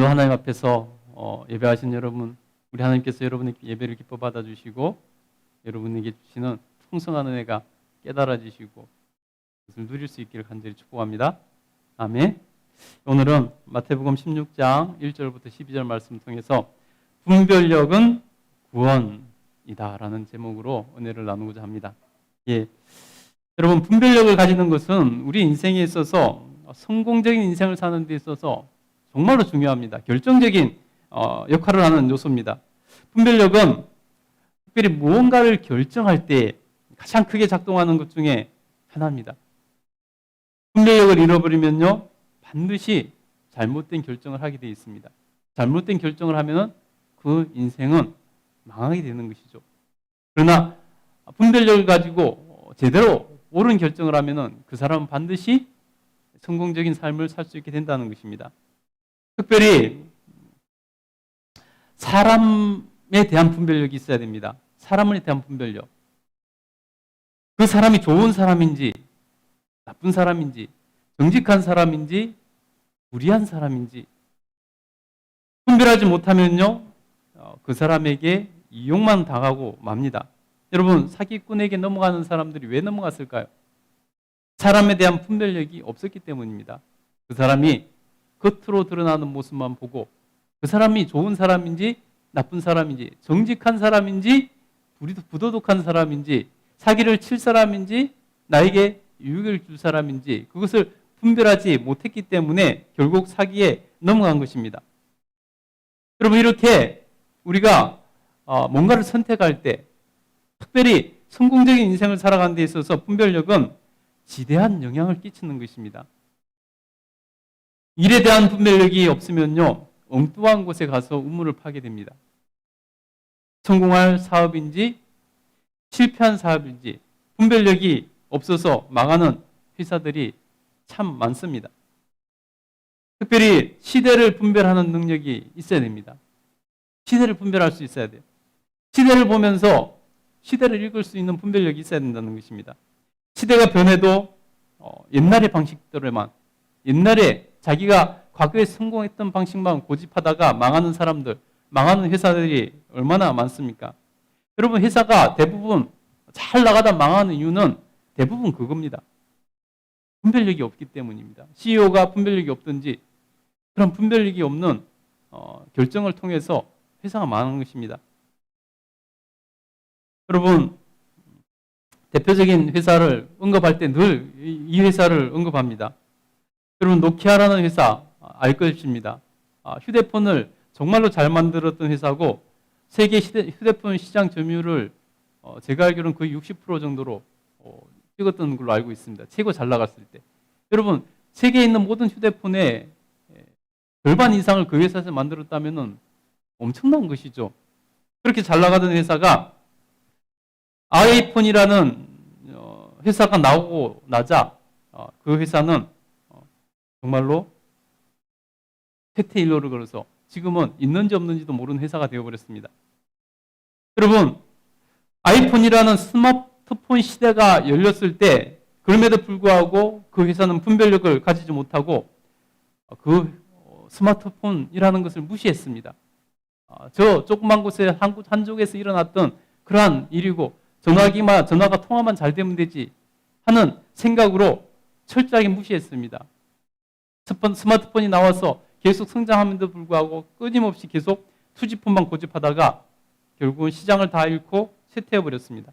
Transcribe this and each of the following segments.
하나님 앞에서 예배하신 여러분, 우리 하나님께서 여러분의 예배를 기뻐 받아주시고 여러분에게 주시는 풍성한 은혜가 깨달아지시고 그것을 누릴 수 있기를 간절히 축복합니다. 아멘. 오늘은 마태복음 16장 1절부터 12절 말씀을 통해서 분별력은 구원이다라는 제목으로 은혜를 나누고자 합니다. 예, 여러분, 분별력을 가지는 것은 우리 인생에 있어서 성공적인 인생을 사는 데 있어서 정말로 중요합니다. 결정적인 역할을 하는 요소입니다. 분별력은 특별히 무언가를 결정할 때 가장 크게 작동하는 것 중에 하나입니다. 분별력을 잃어버리면요, 반드시 잘못된 결정을 하게 되어 있습니다. 잘못된 결정을 하면 그 인생은 망하게 되는 것이죠. 그러나 분별력을 가지고 제대로 옳은 결정을 하면 그 사람은 반드시 성공적인 삶을 살 수 있게 된다는 것입니다. 특별히 사람에 대한 분별력이 있어야 됩니다. 사람에 대한 분별력. 그 사람이 좋은 사람인지 나쁜 사람인지 정직한 사람인지 불의한 사람인지 분별하지 못하면요, 그 사람에게 이용만 당하고 맙니다. 여러분, 사기꾼에게 넘어가는 사람들이 왜 넘어갔을까요? 사람에 대한 분별력이 없었기 때문입니다. 그 사람이 겉으로 드러나는 모습만 보고 그 사람이 좋은 사람인지 나쁜 사람인지 정직한 사람인지 부도덕한 사람인지 사기를 칠 사람인지 나에게 유익을 줄 사람인지 그것을 분별하지 못했기 때문에 결국 사기에 넘어간 것입니다. 여러분, 이렇게 우리가 뭔가를 선택할 때 특별히 성공적인 인생을 살아가는 데 있어서 분별력은 지대한 영향을 끼치는 것입니다. 일에 대한 분별력이 없으면요, 엉뚱한 곳에 가서 우물을 파게 됩니다. 성공할 사업인지 실패한 사업인지 분별력이 없어서 망하는 회사들이 참 많습니다. 특별히 시대를 분별하는 능력이 있어야 됩니다. 시대를 분별할 수 있어야 돼요. 시대를 보면서 시대를 읽을 수 있는 분별력이 있어야 된다는 것입니다. 시대가 변해도 옛날의 방식대로만, 옛날에 자기가 과거에 성공했던 방식만 고집하다가 망하는 사람들, 망하는 회사들이 얼마나 많습니까? 여러분, 회사가 대부분 잘 나가다 망하는 이유는 대부분 그겁니다. 분별력이 없기 때문입니다. CEO가 분별력이 없든지 그런 분별력이 없는 결정을 통해서 회사가 망하는 것입니다. 여러분, 대표적인 회사를 언급할 때 늘 이 회사를 언급합니다. 여러분, 노키아라는 회사 알 것입니다. 휴대폰을 정말로 잘 만들었던 회사고 세계 휴대폰 시장 점유율을 제가 알기로는 거의 60% 정도로 찍었던 걸로 알고 있습니다. 최고 잘 나갔을 때. 여러분, 세계에 있는 모든 휴대폰의 절반 이상을 그 회사에서 만들었다면 엄청난 것이죠. 그렇게 잘 나가던 회사가 아이폰이라는 회사가 나오고 나자 그 회사는 정말로 쇠퇴일로를 걸어서 지금은 있는지 없는지도 모르는 회사가 되어버렸습니다. 여러분, 아이폰이라는 스마트폰 시대가 열렸을 때 그럼에도 불구하고 그 회사는 분별력을 가지지 못하고 그 스마트폰이라는 것을 무시했습니다. 저 조그만 곳에 한쪽에서 일어났던 그러한 일이고 전화가 통화만 잘 되면 되지 하는 생각으로 철저하게 무시했습니다. 스마트폰이 나와서 계속 성장함에도 불구하고 끊임없이 계속 투지폰만 고집하다가 결국은 시장을 다 잃고 쇠퇴해버렸습니다.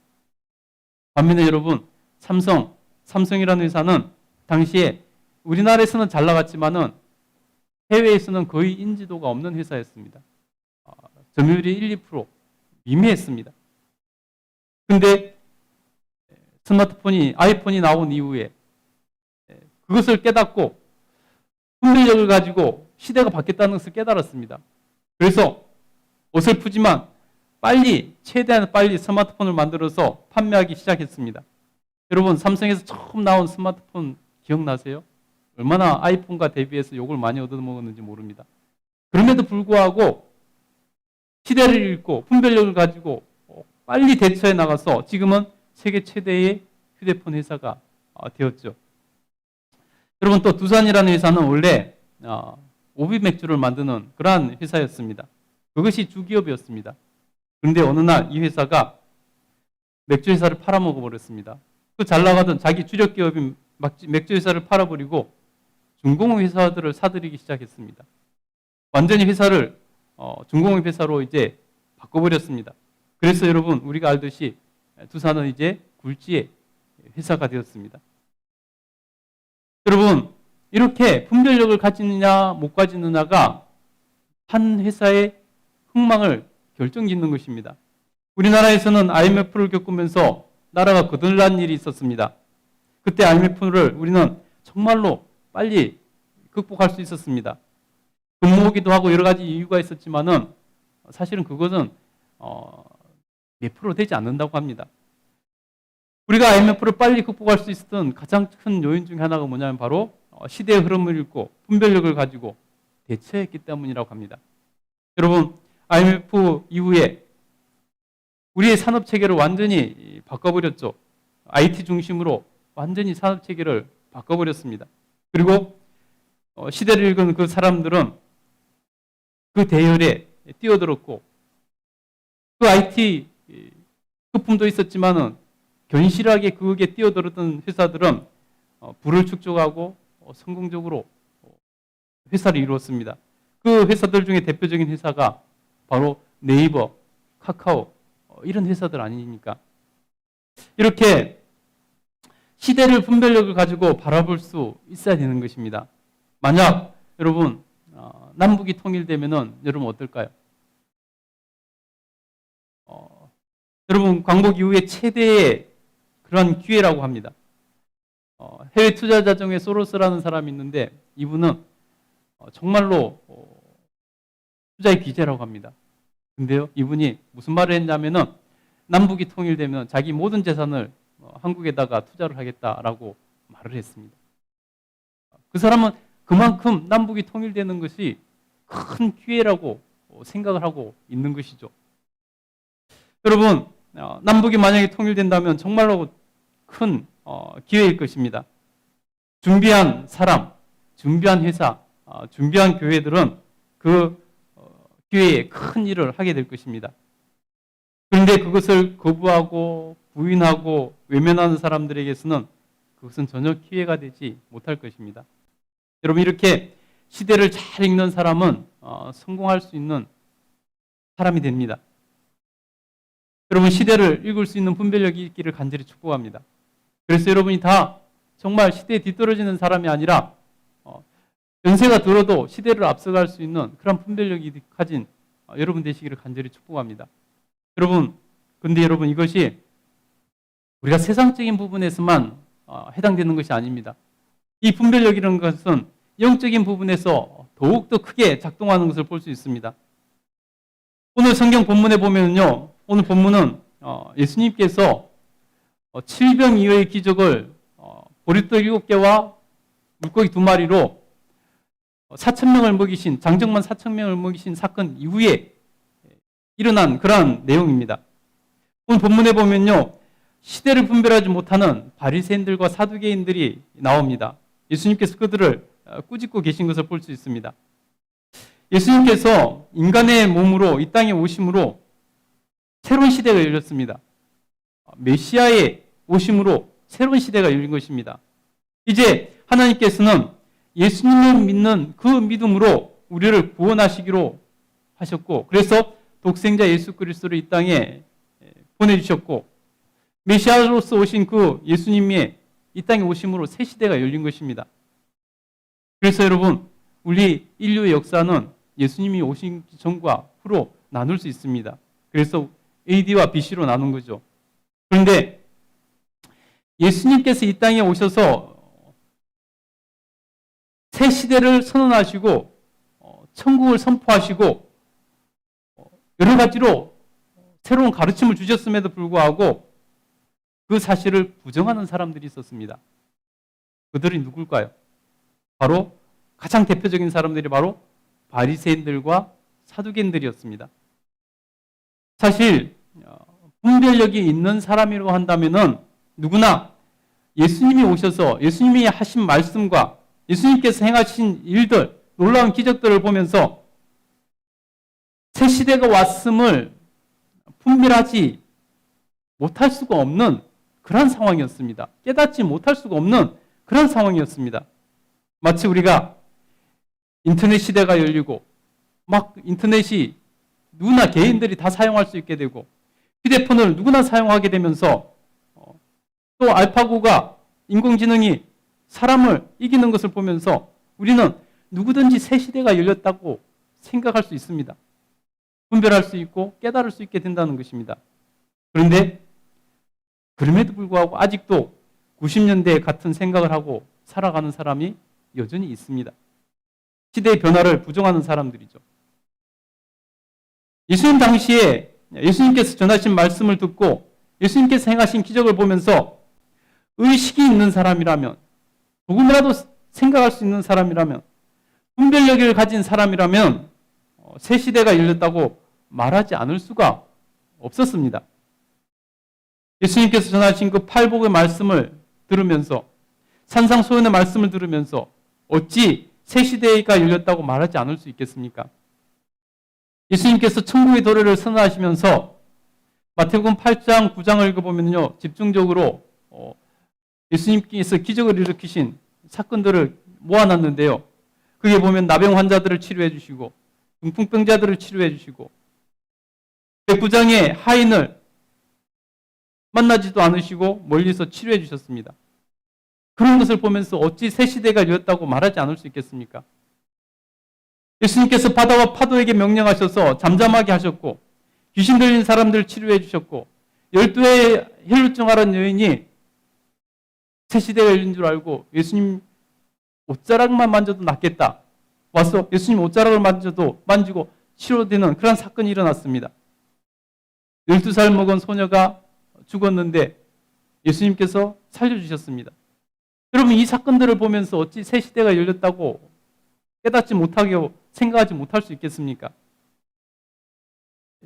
반면에 여러분, 삼성이라는 회사는 당시에 우리나라에서는 잘 나갔지만은 해외에서는 거의 인지도가 없는 회사였습니다. 점유율이 1, 2% 미미했습니다. 근데 아이폰이 나온 이후에 그것을 깨닫고 분별력을 가지고 시대가 바뀌었다는 것을 깨달았습니다. 그래서 어설프지만 최대한 빨리 스마트폰을 만들어서 판매하기 시작했습니다. 여러분, 삼성에서 처음 나온 스마트폰 기억나세요? 얼마나 아이폰과 대비해서 욕을 많이 얻어먹었는지 모릅니다. 그럼에도 불구하고 시대를 읽고 분별력을 가지고 빨리 대처해 나가서 지금은 세계 최대의 휴대폰 회사가 되었죠. 여러분, 또 두산이라는 회사는 원래 오비 맥주를 만드는 그러한 회사였습니다. 그것이 주기업이었습니다. 그런데 어느 날 이 회사가 맥주 회사를 팔아먹어 버렸습니다. 그 잘 나가던 자기 주력 기업인 맥주 회사를 팔아버리고 중공업 회사들을 사들이기 시작했습니다. 완전히 회사를 중공업 회사로 이제 바꿔버렸습니다. 그래서 여러분 우리가 알듯이 두산은 이제 굴지의 회사가 되었습니다. 여러분 이렇게 분별력을 가지느냐 못 가지느냐가 한 회사의 흥망을 결정짓는 것입니다. 우리나라에서는 IMF를 겪으면서 나라가 거덜난 일이 있었습니다. 그때 IMF를 우리는 정말로 빨리 극복할 수 있었습니다. 금모으기도 하고 여러 가지 이유가 있었지만은 사실은 그것은 몇 프로 되지 않는다고 합니다. 우리가 IMF를 빨리 극복할 수 있었던 가장 큰 요인 중에 하나가 뭐냐면 바로 시대의 흐름을 읽고 분별력을 가지고 대처했기 때문이라고 합니다. 여러분 IMF 이후에 우리의 산업 체계를 완전히 바꿔버렸죠. IT 중심으로 완전히 산업 체계를 바꿔버렸습니다. 그리고 시대를 읽은 그 사람들은 그 대열에 뛰어들었고 그 IT 거품도 있었지만은 견실하게 그에 뛰어들었던 회사들은 부를 축적하고 성공적으로 회사를 이루었습니다. 그 회사들 중에 대표적인 회사가 바로 네이버, 카카오 이런 회사들 아니니까. 이렇게 시대를 분별력을 가지고 바라볼 수 있어야 되는 것입니다. 만약 여러분 남북이 통일되면은 여러분 어떨까요? 여러분 광복 이후에 최대의 그런 기회라고 합니다. 해외 투자자 중에 소로스라는 사람이 있는데 이분은 정말로 투자의 귀재라고 합니다. 근데요, 이분이 무슨 말을 했냐면은 남북이 통일되면 자기 모든 재산을 한국에다가 투자를 하겠다라고 말을 했습니다. 그 사람은 그만큼 남북이 통일되는 것이 큰 기회라고 생각을 하고 있는 것이죠. 여러분, 남북이 만약에 통일된다면 정말로 큰 기회일 것입니다. 준비한 사람, 준비한 회사, 준비한 교회들은 그 기회에 큰 일을 하게 될 것입니다. 그런데 그것을 거부하고 부인하고 외면하는 사람들에게서는 그것은 전혀 기회가 되지 못할 것입니다. 여러분 이렇게 시대를 잘 읽는 사람은 성공할 수 있는 사람이 됩니다. 여러분 시대를 읽을 수 있는 분별력이 있기를 간절히 축복합니다. 그래서 여러분이 다 정말 시대에 뒤떨어지는 사람이 아니라 연세가 들어도 시대를 앞서갈 수 있는 그런 분별력이 가진 여러분 되시기를 간절히 축복합니다. 근데 여러분 이것이 우리가 세상적인 부분에서만 해당되는 것이 아닙니다. 이 분별력이라는 것은 영적인 부분에서 더욱더 크게 작동하는 것을 볼 수 있습니다. 오늘 성경 본문에 보면요, 오늘 본문은 예수님께서 7병 이후의 기적을 보리떡 7개와 물고기 2마리로 4,000명을 먹이신, 장정만 4,000명을 먹이신 사건 이후에 일어난 그러한 내용입니다. 오늘 본문에 보면요, 시대를 분별하지 못하는 바리새인들과 사두개인들이 나옵니다. 예수님께서 그들을 꾸짖고 계신 것을 볼 수 있습니다. 예수님께서 인간의 몸으로 이 땅에 오심으로 새로운 시대가 열렸습니다. 메시아의 오심으로 새로운 시대가 열린 것입니다. 이제 하나님께서는 예수님을 믿는 그 믿음으로 우리를 구원하시기로 하셨고, 그래서 독생자 예수 그리스도를 이 땅에 보내주셨고, 메시아로서 오신 그 예수님의 이 땅에 오심으로 새 시대가 열린 것입니다. 그래서 여러분, 우리 인류의 역사는 예수님이 오신 전과 후로 나눌 수 있습니다. 그래서 AD와 BC로 나눈 거죠. 그런데 예수님께서 이 땅에 오셔서 새 시대를 선언하시고 천국을 선포하시고 여러 가지로 새로운 가르침을 주셨음에도 불구하고 그 사실을 부정하는 사람들이 있었습니다. 그들이 누굴까요? 바로 가장 대표적인 사람들이 바로 바리새인들과 사두개인들이었습니다. 사실 분별력이 있는 사람이라고 한다면은 누구나 예수님이 오셔서 예수님이 하신 말씀과 예수님께서 행하신 일들, 놀라운 기적들을 보면서 새 시대가 왔음을 분별하지 못할 수가 없는 그런 상황이었습니다. 깨닫지 못할 수가 없는 그런 상황이었습니다. 마치 우리가 인터넷 시대가 열리고 막 인터넷이 누구나 개인들이 다 사용할 수 있게 되고 휴대폰을 누구나 사용하게 되면서 또 알파고가 인공지능이 사람을 이기는 것을 보면서 우리는 누구든지 새 시대가 열렸다고 생각할 수 있습니다. 분별할 수 있고 깨달을 수 있게 된다는 것입니다. 그런데 그럼에도 불구하고 아직도 90년대에 같은 생각을 하고 살아가는 사람이 여전히 있습니다. 시대의 변화를 부정하는 사람들이죠. 예수님 당시에 예수님께서 전하신 말씀을 듣고 예수님께서 행하신 기적을 보면서 의식이 있는 사람이라면, 조금이라도 생각할 수 있는 사람이라면, 분별력을 가진 사람이라면 새 시대가 열렸다고 말하지 않을 수가 없었습니다. 예수님께서 전하신 그 팔복의 말씀을 들으면서, 산상소연의 말씀을 들으면서 어찌 새 시대가 열렸다고 말하지 않을 수 있겠습니까? 예수님께서 천국의 도래를 선언하시면서 마태복음 8장, 9장을 읽어보면요, 집중적으로 예수님께서 기적을 일으키신 사건들을 모아놨는데요. 그게 보면 나병 환자들을 치료해 주시고 중풍병자들을 치료해 주시고 109장의 하인을 만나지도 않으시고 멀리서 치료해 주셨습니다. 그런 것을 보면서 어찌 새 시대가 열렸다고 말하지 않을 수 있겠습니까? 예수님께서 바다와 파도에게 명령하셔서 잠잠하게 하셨고 귀신 들린 사람들 치료해 주셨고 12회의 혈루증 앓은 여인이 새 시대가 열린 줄 알고 예수님 옷자락만 만져도 낫겠다. 와서 예수님 옷자락을 만지고 치료되는 그런 사건이 일어났습니다. 12살 먹은 소녀가 죽었는데 예수님께서 살려주셨습니다. 여러분, 이 사건들을 보면서 어찌 새 시대가 열렸다고 깨닫지 못하게 생각하지 못할 수 있겠습니까?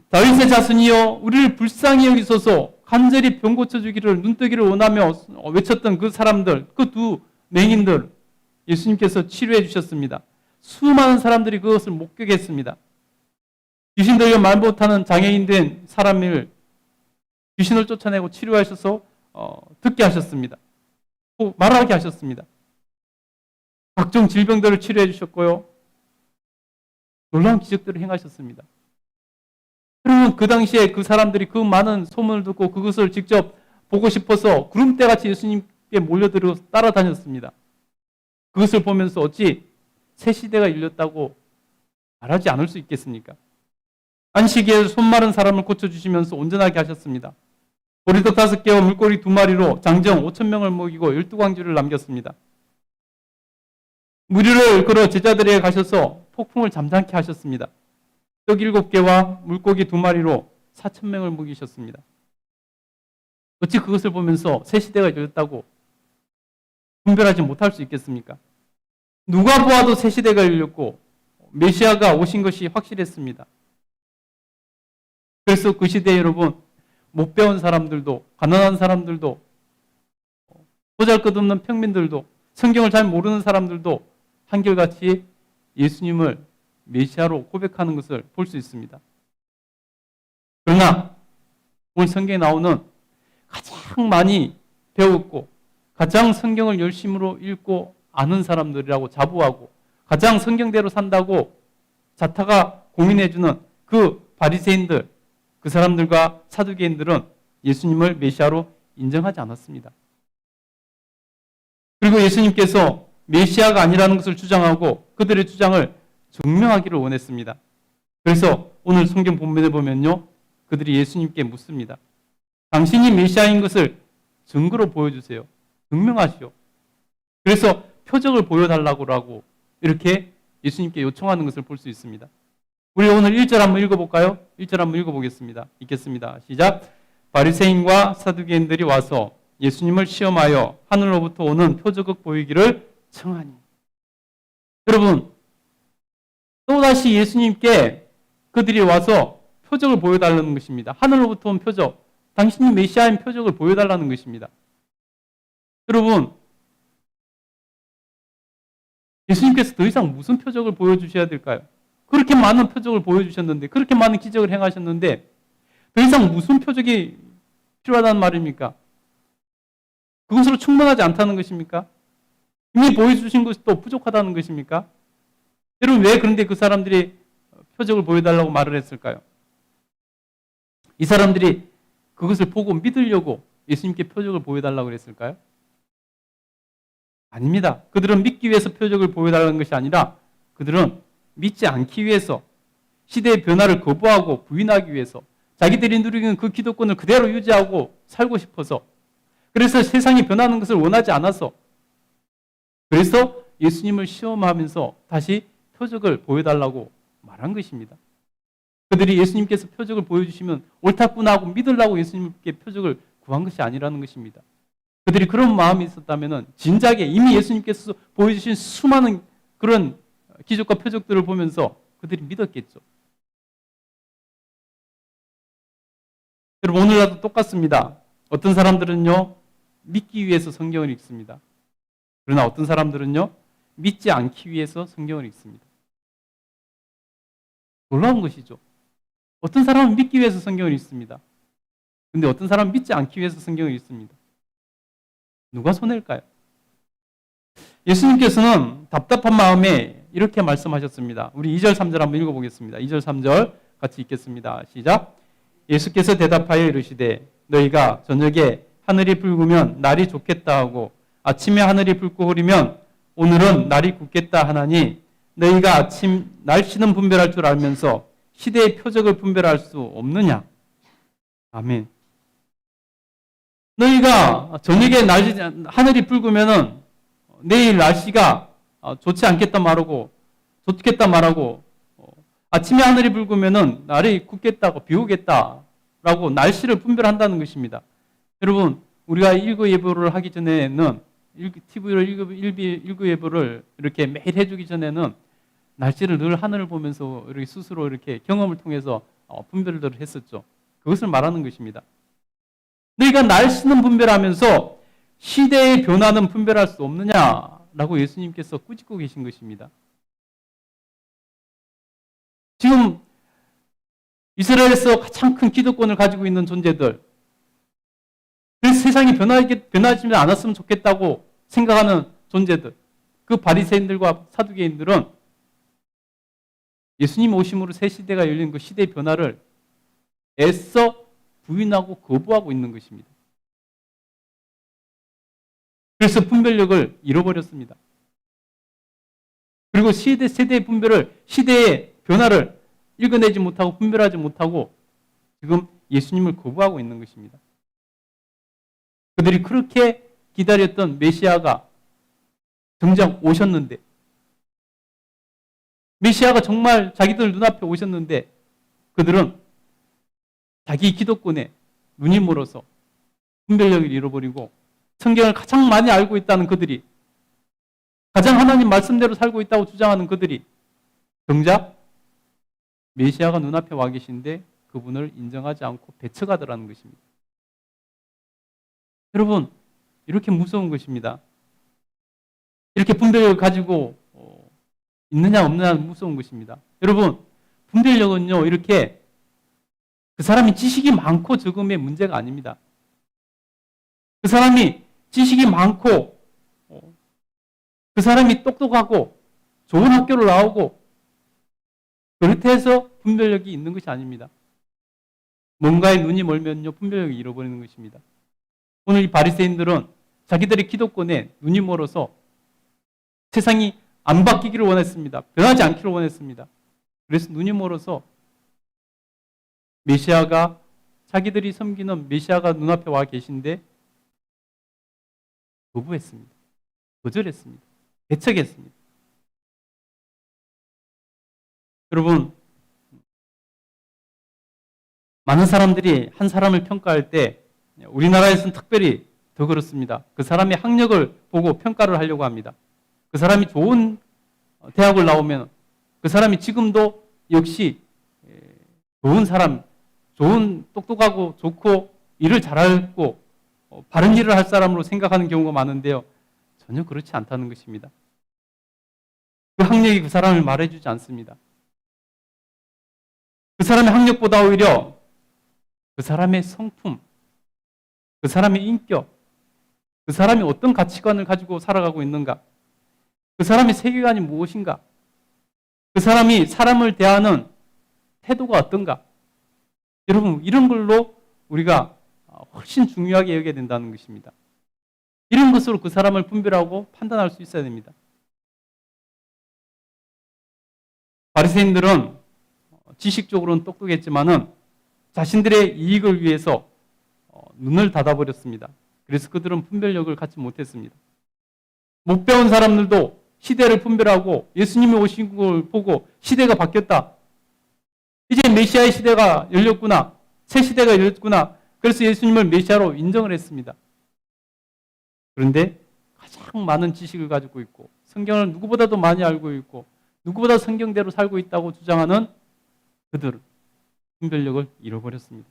다윗의 자손이여 우리를 불쌍히 여기소서, 간절히 병 고쳐주기를 눈뜨기를 원하며 외쳤던 그 사람들, 그 두 맹인들 예수님께서 치료해 주셨습니다. 수많은 사람들이 그것을 목격했습니다. 귀신 들려 말 못하는 장애인 된 사람을 귀신을 쫓아내고 치료하셔서 듣게 하셨습니다. 또 말하게 하셨습니다. 각종 질병들을 치료해 주셨고요. 놀라운 기적들을 행하셨습니다. 그러면 그 당시에 그 사람들이 그 많은 소문을 듣고 그것을 직접 보고 싶어서 구름대같이 예수님께 몰려들어 따라다녔습니다. 그것을 보면서 어찌 새 시대가 열렸다고 말하지 않을 수 있겠습니까? 안식일에 손 마른 사람을 고쳐주시면서 온전하게 하셨습니다. 보리떡 5개와 물고기 2마리로 장정 5,000명을 먹이고 12광주를 남겼습니다. 무리를 걸어 제자들에게 가셔서 폭풍을 잠잠케 하셨습니다. 떡 7개와 물고기 2마리로 4,000명을 먹이셨습니다. 어찌 그것을 보면서 새 시대가 열렸다고 분별하지 못할 수 있겠습니까? 누가 보아도 새 시대가 열렸고 메시아가 오신 것이 확실했습니다. 그래서 그 시대에 여러분, 못 배운 사람들도, 가난한 사람들도, 보잘것없는 평민들도, 성경을 잘 모르는 사람들도 한결같이 예수님을 메시아로 고백하는 것을 볼 수 있습니다. 그러나 오늘 성경에 나오는 가장 많이 배웠고 가장 성경을 열심으로 읽고 아는 사람들이라고 자부하고 가장 성경대로 산다고 자타가 공인해주는 그 바리새인들, 그 사람들과 사두개인들은 예수님을 메시아로 인정하지 않았습니다. 그리고 예수님께서 메시아가 아니라는 것을 주장하고 그들의 주장을 증명하기를 원했습니다. 그래서 오늘 성경 본문에 보면요, 그들이 예수님께 묻습니다. 당신이 메시아인 것을 증거로 보여주세요. 증명하시오. 그래서 표적을 보여달라고 이렇게 예수님께 요청하는 것을 볼 수 있습니다. 우리 오늘 1절 한번 읽어볼까요? 1절 한번 읽어보겠습니다. 읽겠습니다. 시작. 바리새인과 사두개인들이 와서 예수님을 시험하여 하늘로부터 오는 표적을 보이기를 청하니. 여러분, 또다시 예수님께 그들이 와서 표적을 보여달라는 것입니다. 하늘로부터 온 표적, 당신이 메시아인 표적을 보여달라는 것입니다. 여러분, 예수님께서 더 이상 무슨 표적을 보여주셔야 될까요? 그렇게 많은 표적을 보여주셨는데, 그렇게 많은 기적을 행하셨는데 더 이상 무슨 표적이 필요하다는 말입니까? 그것으로 충분하지 않다는 것입니까? 이미 보여주신 것이 또 부족하다는 것입니까? 여러분, 왜 그런데 그 사람들이 표적을 보여달라고 말을 했을까요? 이 사람들이 그것을 보고 믿으려고 예수님께 표적을 보여달라고 그랬을까요? 아닙니다. 그들은 믿기 위해서 표적을 보여달라는 것이 아니라 그들은 믿지 않기 위해서, 시대의 변화를 거부하고 부인하기 위해서, 자기들이 누리는 그 기득권을 그대로 유지하고 살고 싶어서, 그래서 세상이 변하는 것을 원하지 않아서, 그래서 예수님을 시험하면서 다시 표적을 보여달라고 말한 것입니다. 그들이 예수님께서 표적을 보여주시면 옳다구나 하고 믿으려고 예수님께 표적을 구한 것이 아니라는 것입니다. 그들이 그런 마음이 있었다면 진작에 이미 예수님께서 보여주신 수많은 그런 기적과 표적들을 보면서 그들이 믿었겠죠. 여러분, 오늘날도 똑같습니다. 어떤 사람들은요, 믿기 위해서 성경을 읽습니다. 그러나 어떤 사람들은요, 믿지 않기 위해서 성경을 읽습니다. 놀라운 것이죠. 어떤 사람은 믿기 위해서 성경을 읽습니다. 근데 어떤 사람은 믿지 않기 위해서 성경을 읽습니다. 누가 손해일까요? 예수님께서는 답답한 마음에 이렇게 말씀하셨습니다. 우리 2절 3절 한번 읽어보겠습니다. 2절 3절 같이 읽겠습니다. 시작. 예수께서 대답하여 이르시되 너희가 저녁에 하늘이 붉으면 날이 좋겠다 하고 아침에 하늘이 붉고 흐리면 오늘은 날이 굳겠다 하나니 너희가 아침 날씨는 분별할 줄 알면서 시대의 표적을 분별할 수 없느냐? 아멘. 너희가 저녁에 하늘이 붉으면은 내일 날씨가 좋지 않겠다 말하고 좋겠다 말하고 아침에 하늘이 붉으면은 날이 굳겠다고 비 오겠다라고 날씨를 분별한다는 것입니다. 여러분, 우리가 일구 예보를 하기 전에는 TV를 일구 예보를 이렇게 매일 해주기 전에는 날씨를 늘 하늘을 보면서 이렇게 스스로 이렇게 경험을 통해서 분별을 했었죠. 그것을 말하는 것입니다. 너희가 날씨는 분별하면서 시대의 변화는 분별할 수 없느냐라고 예수님께서 꾸짖고 계신 것입니다. 지금 이스라엘에서 가장 큰 기득권을 가지고 있는 존재들, 그래서 세상이 변하지 않았으면 좋겠다고 생각하는 존재들, 그 바리새인들과 사두개인들은 예수님 오심으로 새 시대가 열린 그 시대의 변화를 애써 부인하고 거부하고 있는 것입니다. 그래서 분별력을 잃어버렸습니다. 그리고 세대의 분별을, 시대의 변화를 읽어내지 못하고 분별하지 못하고 지금 예수님을 거부하고 있는 것입니다. 그들이 그렇게 기다렸던 메시아가 정작 오셨는데, 메시아가 정말 자기들 눈앞에 오셨는데 그들은 자기 기득권에 눈이 멀어서 분별력을 잃어버리고 성경을 가장 많이 알고 있다는 그들이, 가장 하나님 말씀대로 살고 있다고 주장하는 그들이 정작 메시아가 눈앞에 와 계신데 그분을 인정하지 않고 배척하더라는 것입니다. 여러분, 이렇게 무서운 것입니다. 이렇게 분별력을 가지고 있느냐 없느냐 무서운 것입니다. 여러분, 분별력은요, 이렇게 그 사람이 지식이 많고 적음의 문제가 아닙니다. 그 사람이 지식이 많고 그 사람이 똑똑하고 좋은 학교를 나오고 그렇다 해서 분별력이 있는 것이 아닙니다. 뭔가에 눈이 멀면요, 분별력을 잃어버리는 것입니다. 오늘 이 바리새인들은 자기들의 기득권에 눈이 멀어서 세상이 안 바뀌기를 원했습니다. 변하지 않기를 원했습니다. 그래서 눈이 멀어서 메시아가, 자기들이 섬기는 메시아가 눈앞에 와 계신데 거부했습니다. 거절했습니다. 배척했습니다. 여러분, 많은 사람들이 한 사람을 평가할 때 우리나라에서는 특별히 더 그렇습니다. 그 사람의 학력을 보고 평가를 하려고 합니다. 그 사람이 좋은 대학을 나오면 그 사람이 지금도 역시 좋은 사람, 좋은 똑똑하고 좋고 일을 잘하고 바른 일을 할 사람으로 생각하는 경우가 많은데요. 전혀 그렇지 않다는 것입니다. 그 학력이 그 사람을 말해주지 않습니다. 그 사람의 학력보다 오히려 그 사람의 성품, 그 사람의 인격, 그 사람이 어떤 가치관을 가지고 살아가고 있는가, 그 사람의 세계관이 무엇인가, 그 사람이 사람을 대하는 태도가 어떤가. 여러분, 이런 걸로 우리가 훨씬 중요하게 여겨야 된다는 것입니다. 이런 것으로 그 사람을 분별하고 판단할 수 있어야 됩니다. 바리새인들은 지식적으로는 똑똑했지만은 자신들의 이익을 위해서 눈을 닫아버렸습니다. 그래서 그들은 분별력을 갖지 못했습니다. 못 배운 사람들도 시대를 분별하고 예수님이 오신 걸 보고 시대가 바뀌었다. 이제 메시아의 시대가 열렸구나. 새 시대가 열렸구나. 그래서 예수님을 메시아로 인정을 했습니다. 그런데 가장 많은 지식을 가지고 있고 성경을 누구보다도 많이 알고 있고 누구보다 성경대로 살고 있다고 주장하는 그들은 분별력을 잃어버렸습니다.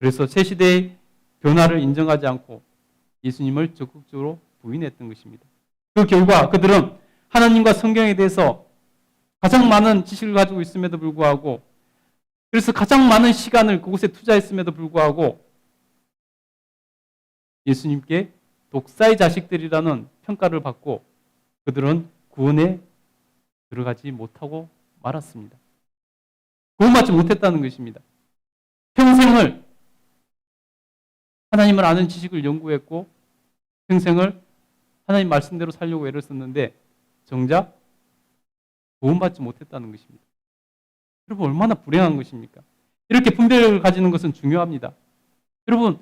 그래서 새 시대의 변화를 인정하지 않고 예수님을 적극적으로 부인했던 것입니다. 그 결과 그들은 하나님과 성경에 대해서 가장 많은 지식을 가지고 있음에도 불구하고 그래서 가장 많은 시간을 그곳에 투자했음에도 불구하고 예수님께 독사의 자식들이라는 평가를 받고 그들은 구원에 들어가지 못하고 말았습니다. 구원받지 못했다는 것입니다. 평생을 하나님을 아는 지식을 연구했고 평생을 하나님 말씀대로 살려고 애를 썼는데 정작 구원받지 못했다는 것입니다. 여러분 얼마나 불행한 것입니까? 이렇게 분별력을 가지는 것은 중요합니다. 여러분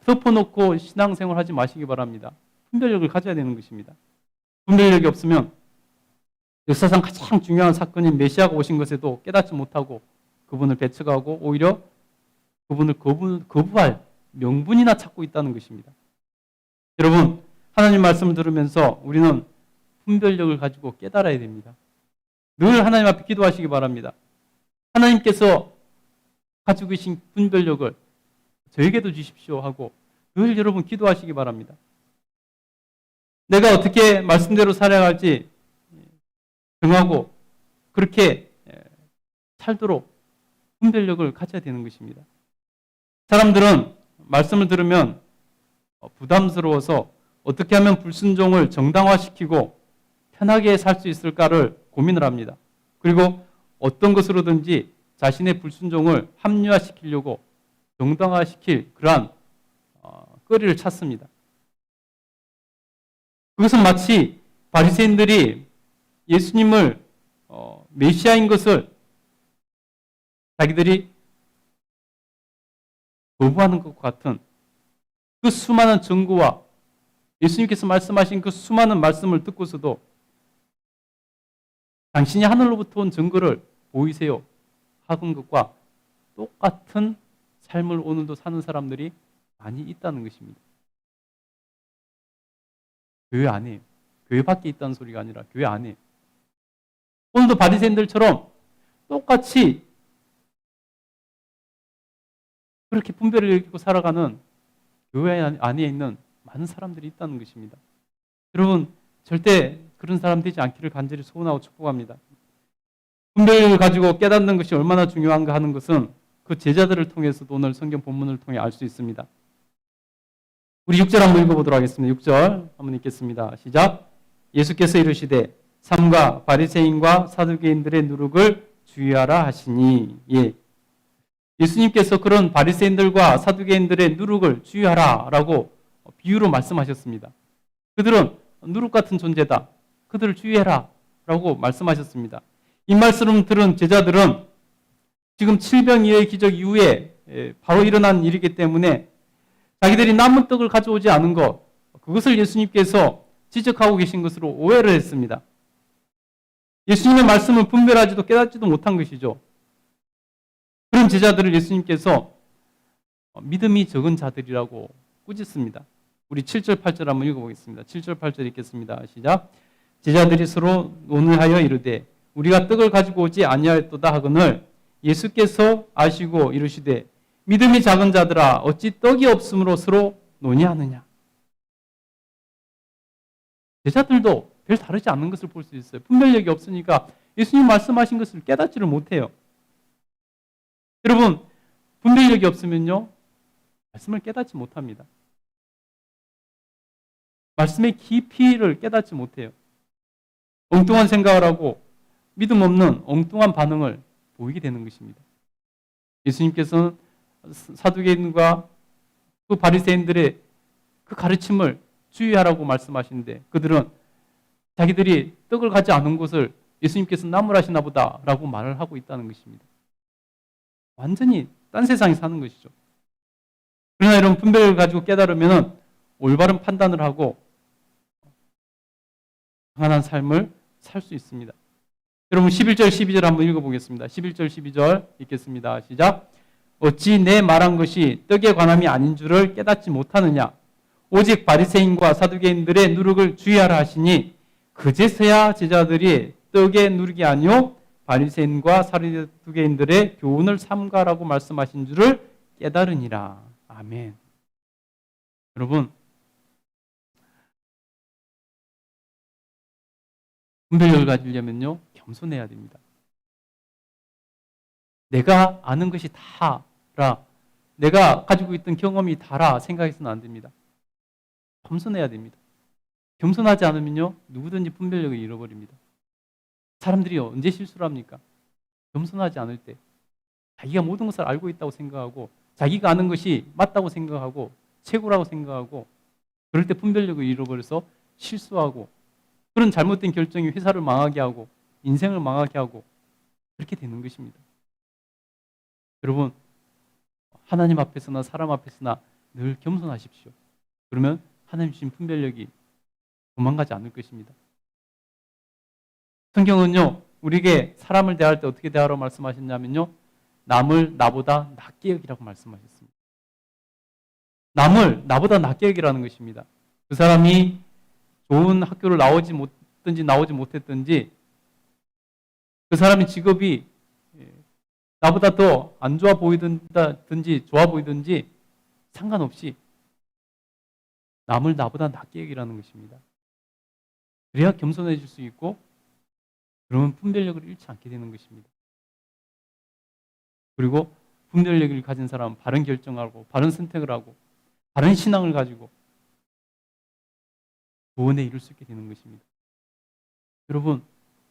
덮어놓고 신앙생활 하지 마시기 바랍니다. 분별력을 가져야 되는 것입니다. 분별력이 없으면 역사상 가장 중요한 사건인 메시아가 오신 것에도 깨닫지 못하고 그분을 배척하고 오히려 그분을 거부할 명분이나 찾고 있다는 것입니다. 여러분 하나님 말씀을 들으면서 우리는 분별력을 가지고 깨달아야 됩니다. 늘 하나님 앞에 기도하시기 바랍니다. 하나님께서 가지고 계신 분별력을 저에게도 주십시오 하고 늘 여러분 기도하시기 바랍니다. 내가 어떻게 말씀대로 살아야 할지 정하고 그렇게 살도록 분별력을 가져야 되는 것입니다. 사람들은 말씀을 들으면 부담스러워서 어떻게 하면 불순종을 정당화시키고 편하게 살 수 있을까를 고민을 합니다. 그리고 어떤 것으로든지 자신의 불순종을 합리화시키려고 정당화시킬 그러한 거리를 찾습니다. 그것은 마치 바리새인들이 예수님을 메시아인 것을 자기들이 거부하는 것과 같은 그 수많은 증거와 예수님께서 말씀하신 그 수많은 말씀을 듣고서도 당신이 하늘로부터 온 증거를 보이세요 하는 것과 똑같은 삶을 오늘도 사는 사람들이 많이 있다는 것입니다. 교회 안에 교회 밖에 있다는 소리가 아니라 교회 안에 오늘도 바리새인들처럼 똑같이 그렇게 분별을 일으키고 살아가는 교회 안에 있는 많은 사람들이 있다는 것입니다. 여러분 절대 그런 사람 되지 않기를 간절히 소원하고 축복합니다. 분별을 가지고 깨닫는 것이 얼마나 중요한가 하는 것은 그 제자들을 통해서도 오늘 성경 본문을 통해 알 수 있습니다. 우리 6절 한번 읽어보도록 하겠습니다. 6절 한번 읽겠습니다. 시작. 예수께서 이르시되 삼가 바리새인과 사두개인들의 누룩을 주의하라 하시니. 예. 예수님께서 그런 바리새인들과 사두개인들의 누룩을 주의하라 라고 비유로 말씀하셨습니다. 그들은 누룩 같은 존재다. 그들을 주의해라 라고 말씀하셨습니다. 이 말씀을 들은 제자들은 지금 7병이의 기적 이후에 바로 일어난 일이기 때문에 자기들이 남은 떡을 가져오지 않은 것, 그것을 예수님께서 지적하고 계신 것으로 오해를 했습니다. 예수님의 말씀을 분별하지도 깨닫지도 못한 것이죠. 그런 제자들을 예수님께서 믿음이 적은 자들이라고 꾸짖습니다. 우리 7절 8절 한번 읽어보겠습니다. 7절 8절 읽겠습니다. 시작. 제자들이 서로 논의하여 이르되 우리가 떡을 가지고 오지 아니하였도다 하거늘 예수께서 아시고 이르시되 믿음이 작은 자들아 어찌 떡이 없으므로 서로 논의하느냐. 제자들도 별 다르지 않는 것을 볼 수 있어요. 분별력이 없으니까 예수님 말씀하신 것을 깨닫지를 못해요. 여러분, 분별력이 없으면요, 말씀을 깨닫지 못합니다. 말씀의 깊이를 깨닫지 못해요. 엉뚱한 생각을 하고 믿음 없는 엉뚱한 반응을 보이게 되는 것입니다. 예수님께서는 사두개인과 그 바리새인들의 그 가르침을 주의하라고 말씀하시는데 그들은 자기들이 떡을 가지 않은 곳을 예수님께서 나무라시나 보다라고 말을 하고 있다는 것입니다. 완전히 딴 세상에 사는 것이죠. 그러나 이런 분별을 가지고 깨달으면 올바른 판단을 하고 평안한 삶을 살 수 있습니다. 여러분 11절 12절 한번 읽어보겠습니다. 11절 12절 읽겠습니다. 시작. 어찌 내 말한 것이 떡에 관함이 아닌 줄을 깨닫지 못하느냐. 오직 바리새인과 사두개인들의 누룩을 주의하라 하시니 그제서야 제자들이 떡의 누룩이 아니요 바리새인과 사두개인들의 교훈을 삼가라고 말씀하신 줄을 깨달으니라. 아멘. 여러분, 분별력을 가지려면요 겸손해야 됩니다. 내가 아는 것이 다라, 내가 가지고 있던 경험이 다라 생각해서는 안 됩니다. 겸손해야 됩니다. 겸손하지 않으면요 누구든지 분별력을 잃어버립니다. 사람들이 언제 실수를 합니까? 겸손하지 않을 때 자기가 모든 것을 알고 있다고 생각하고 자기가 아는 것이 맞다고 생각하고 최고라고 생각하고 그럴 때 분별력을 잃어버려서 실수하고 그런 잘못된 결정이 회사를 망하게 하고 인생을 망하게 하고 그렇게 되는 것입니다. 여러분, 하나님 앞에서나 사람 앞에서나 늘 겸손하십시오. 그러면 하나님 주신 분별력이 도망가지 않을 것입니다. 성경은요, 우리에게 사람을 대할 때 어떻게 대하라고 말씀하셨냐면요, 남을 나보다 낮게 여기라고 말씀하셨습니다. 남을 나보다 낮게 여기라는 것입니다. 그 사람이 좋은 학교를 나오지 못했든지 그 사람의 직업이 나보다 더 안 좋아 보이든지 좋아 보이든지 상관없이 남을 나보다 낮게 여기라는 것입니다. 그래야 겸손해질 수 있고 그러면 분별력을 잃지 않게 되는 것입니다. 그리고 분별력을 가진 사람은 바른 결정하고 바른 선택을 하고 바른 신앙을 가지고 구원에 이룰 수 있게 되는 것입니다. 여러분,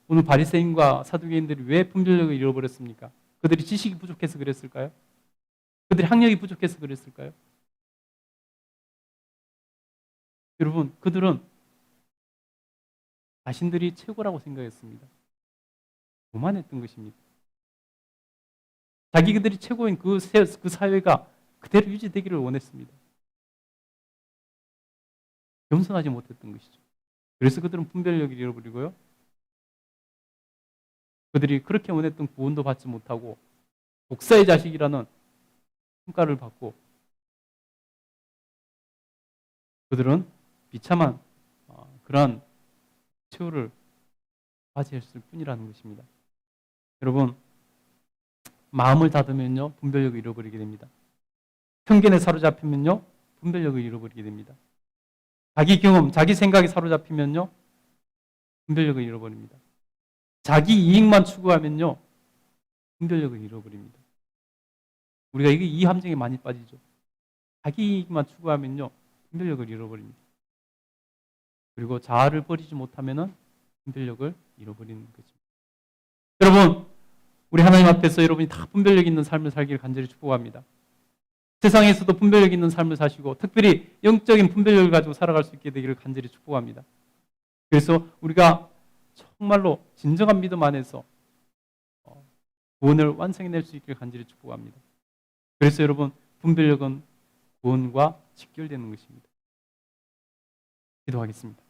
오늘 바리새인과 사두개인들이 왜 분별력을 잃어버렸습니까? 그들이 지식이 부족해서 그랬을까요? 그들이 학력이 부족해서 그랬을까요? 여러분, 그들은 자신들이 최고라고 생각했습니다. 교만했던 것입니다. 자기들이 최고인 그 사회가 그대로 유지되기를 원했습니다. 겸손하지 못했던 것이죠. 그래서 그들은 분별력을 잃어버리고요. 그들이 그렇게 원했던 구원도 받지 못하고 독사의 자식이라는 평가를 받고 그들은 비참한 그러한 최후를 맞이했을 뿐이라는 것입니다. 여러분, 마음을 닫으면요 분별력을 잃어버리게 됩니다. 편견에 사로잡히면요 분별력을 잃어버리게 됩니다. 자기 경험, 자기 생각에 사로잡히면요 분별력을 잃어버립니다. 자기 이익만 추구하면요 분별력을 잃어버립니다. 우리가 이게 이 함정에 많이 빠지죠. 자기 이익만 추구하면요 분별력을 잃어버립니다. 그리고 자아를 버리지 못하면은 분별력을 잃어버리는 거죠. 여러분, 우리 하나님 앞에서 여러분이 다 분별력 있는 삶을 살기를 간절히 축복합니다. 세상에서도 분별력 있는 삶을 사시고 특별히 영적인 분별력을 가지고 살아갈 수 있게 되기를 간절히 축복합니다. 그래서 우리가 정말로 진정한 믿음 안에서 구원을 완성해낼 수 있기를 간절히 축복합니다. 그래서 여러분, 분별력은 구원과 직결되는 것입니다. 기도하겠습니다.